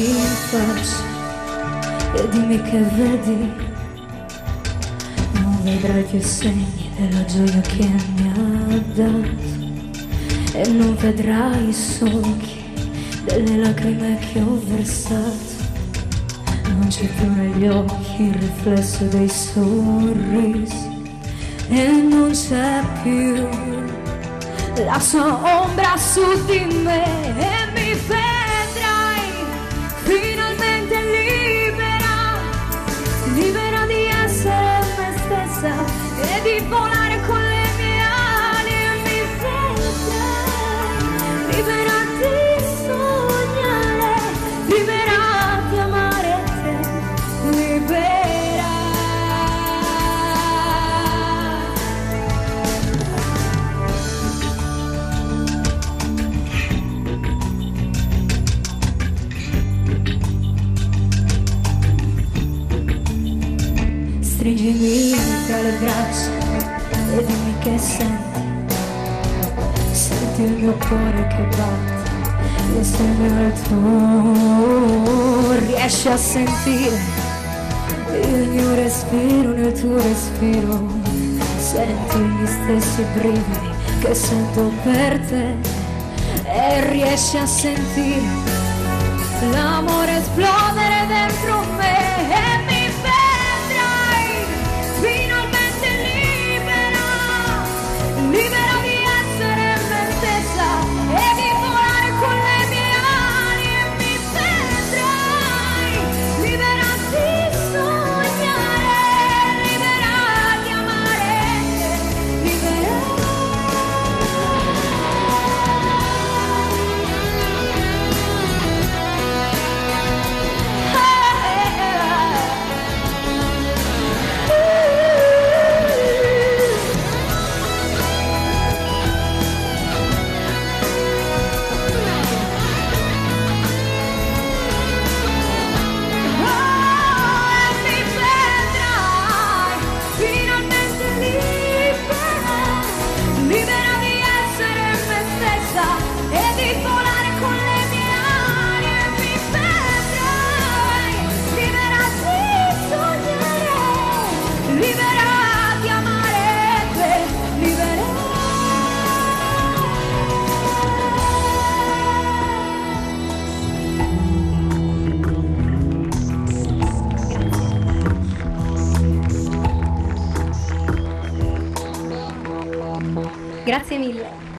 Stringimi in faccia e dimmi che vedi. Non vedrai più segni della gioia che mi ha dato, e non vedrai i solchi delle lacrime che ho versato. Non c'è più negli occhi il riflesso dei sorrisi, e non c'è più la sua ombra su di me. E mi vedrai finalmente libera, libera di essere me stessa e di volare con le mie ali. E mi vedrai libera di sognare, libera di amare te, libera. Stringimi tra le braccia e dimmi che senti. Senti il mio cuore che batte insieme al tuo. Riesci a sentire il mio respiro nel tuo respiro. Senti gli stessi brividi che sento per te, e riesci a sentire l'amore esplodere dentro me. E mi vedrai finalmente libera, libera di essere me stessa e di volare con le mie ali. E mi vedrai libera di sognare, libera di amare, libera. Grazie mille.